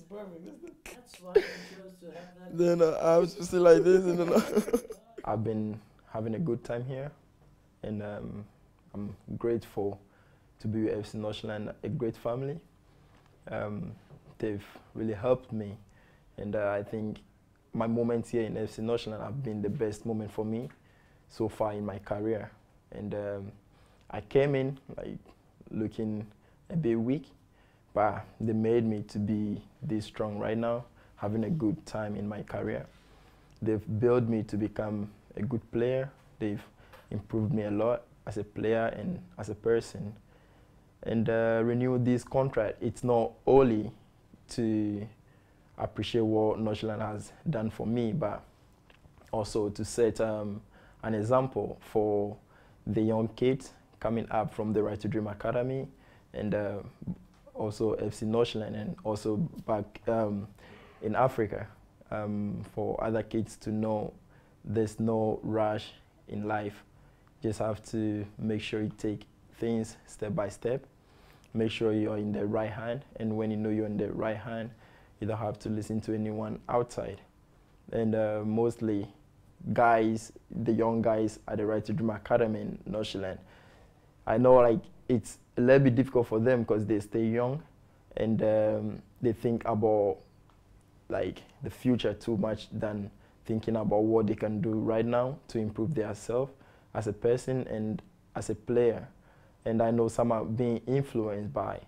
perfect. That's why you chose to have that. Then I was just like this, and then I've been having a good time here, and I'm grateful to be with FC Nordsjælland, a great family. They've really helped me, and I think my moments here in FC Nordsjælland have been the best moment for me so far in my career. And I came in like looking a bit weak, but they made me to be this strong right now, having a good time in my career. They've built me to become a good player. They've improved me a lot as a player and as a person. And renew this contract, it's not only to appreciate what Nordsjælland has done for me, but also to set an example for the young kids coming up from the Right to Dream Academy, and also FC Nordsjælland, and also back in Africa, for other kids to know there's no rush in life. Just have to make sure you take things step by step, make sure you're in the right hand, and when you know you're in the right hand, you don't have to listen to anyone outside. And mostly guys, the young guys at the Right to Dream Academy in Nordsjælland, I know like it's a little bit difficult for them because they stay young, and they think about like the future too much than thinking about what they can do right now to improve their self as a person and as a player. And I know some are being influenced by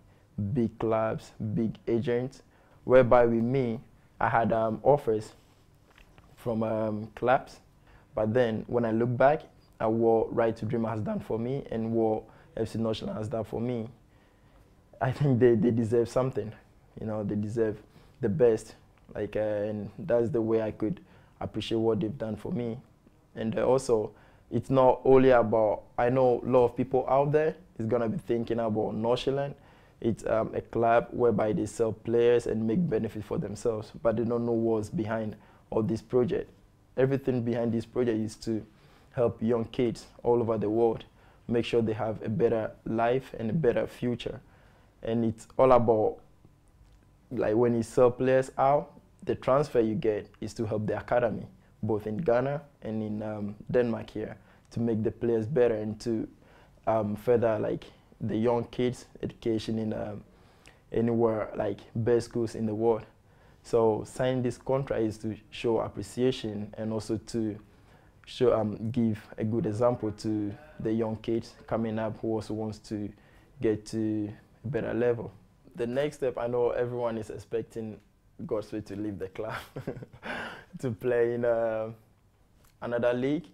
big clubs, big agents, whereby with me, I had offers from clubs, but then when I look back at what Right to Dream has done for me and what FC Nordsjælland has done for me, I think they deserve something. You know, they deserve the best. Like, and that's the way I could appreciate what they've done for me. And also, it's not only about, I know a lot of people out there is gonna be thinking about Nordsjælland. It's a club whereby they sell players and make benefit for themselves, but they don't know what's behind all this project. Everything behind this project is to help young kids all over the world, make sure they have a better life and a better future. And it's all about, like when you sell players out, the transfer you get is to help the academy, both in Ghana and in Denmark here, to make the players better and to further like the young kids' education in anywhere like best schools in the world. So signing this contract is to show appreciation and also to show, give a good example to the young kids coming up who also wants to get to a better level. The next step, I know everyone is expecting Godsway to leave the club to play in another league,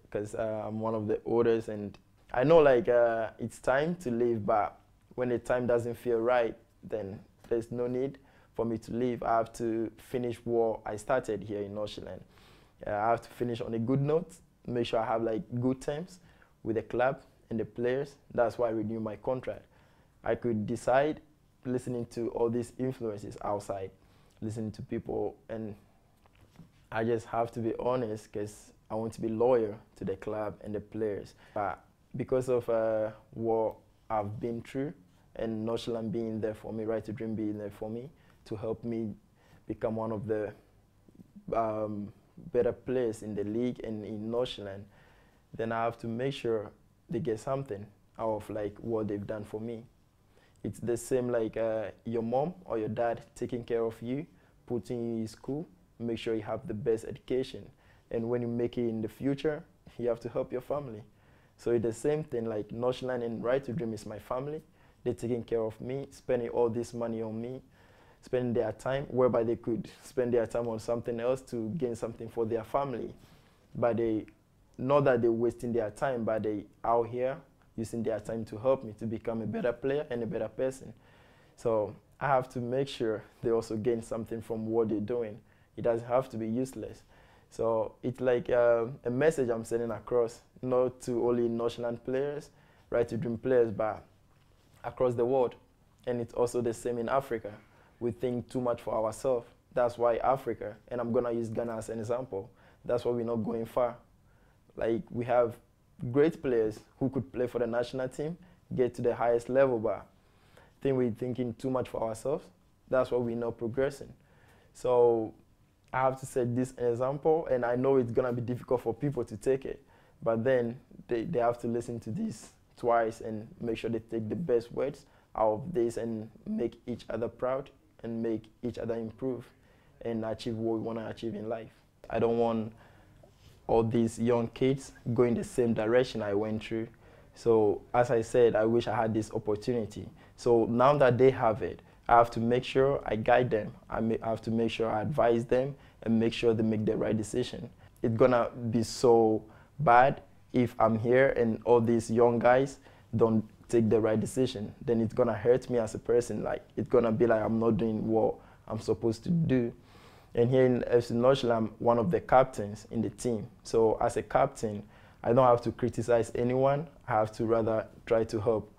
because I'm one of the oldest, and I know like it's time to leave, but when the time doesn't feel right, then there's no need for me to leave. I have to finish what I started here in Nordsjælland. I have to finish on a good note, make sure I have like good terms with the club and the players. That's why I renew my contract. I could decide listening to all these influences outside, listening to people, and I just have to be honest because I want to be loyal to the club and the players. But because of what I've been through and Nordsjælland being there for me, Right to Dream being there for me, to help me become one of the better players in the league and in Nordsjælland, then I have to make sure they get something out of like what they've done for me. It's the same like your mom or your dad taking care of you, putting you in school, make sure you have the best education. And when you make it in the future, you have to help your family. So it's the same thing, like Nordsjælland and Right to Dream is my family. They're taking care of me, spending all this money on me, spending their time, whereby they could spend their time on something else to gain something for their family. But they, not that they're wasting their time, but they out here using their time to help me to become a better player and a better person. So I have to make sure they also gain something from what they're doing. It doesn't have to be useless. So it's like a message I'm sending across, not to only Nordsjælland players, Right to Dream players, but across the world. And it's also the same in Africa. We think too much for ourselves. That's why Africa, and I'm gonna use Ghana as an example, that's why we're not going far. Like we have great players who could play for the national team, get to the highest level, but I think we're thinking too much for ourselves. that's why we're not progressing. So I have to set this example, and I know it's gonna be difficult for people to take it, but then they have to listen to this twice and make sure they take the best words out of this and make each other proud and make each other improve and achieve what we want to achieve in life. I don't want all these young kids going the same direction I went through. So as I said, I wish I had this opportunity. So now that they have it, I have to make sure I guide them. I have to make sure I advise them and make sure they make the right decision. It's gonna be so bad if I'm here and all these young guys don't take the right decision. Then it's gonna hurt me as a person. Like, it's gonna be like I'm not doing what I'm supposed to do. And here in FC Nordsjælland, I'm one of the captains in the team. So as a captain, I don't have to criticize anyone. I have to rather try to help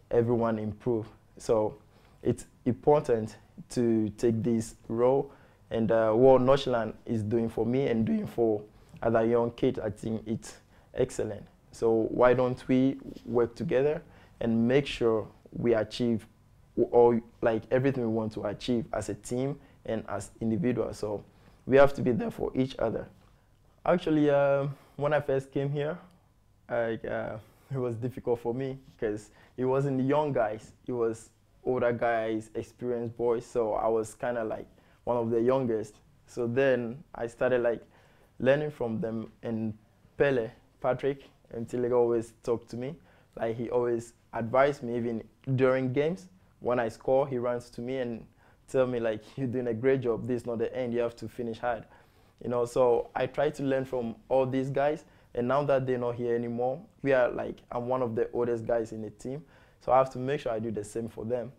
everyone improve. So it's important to take this role, and what Nordsjælland is doing for me and doing for other young kids, I think it's excellent. So why don't we work together and make sure we achieve all, like, everything we want to achieve as a team and as individuals. So we have to be there for each other. Actually, when I first came here, it was difficult for me because it wasn't the young guys, it was older guys, experienced boys. So I was kind of like one of the youngest. So then I started like learning from them, and Patrick, until he always talked to me. Like, he always advised me, even during games. When I score, he runs to me and tell me, like, you're doing a great job. This is not the end. You have to finish hard. You know, so I try to learn from all these guys. And now that they're not here anymore, I'm one of the oldest guys in the team. So I have to make sure I do the same for them.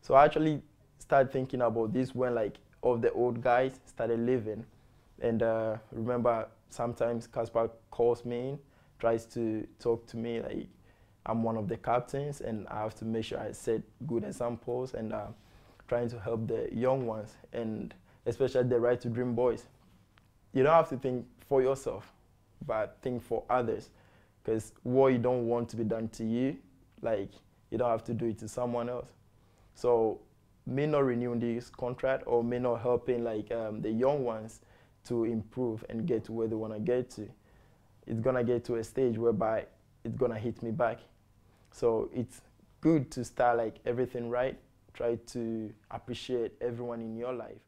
So I actually started thinking about this when, like, all the old guys started leaving. And remember, sometimes Casper calls me in, tries to talk to me, like, I'm one of the captains, and I have to make sure I set good examples and trying to help the young ones, and especially the Right to Dream boys. You don't have to think for yourself, but think for others, because what you don't want to be done to you, like, you don't have to do it to someone else. So me not renewing this contract, or me not helping, like, the young ones to improve and get to where they want to get to, it's going to get to a stage whereby it's going to hit me back. So it's good to start, like, everything right. Try to appreciate everyone in your life.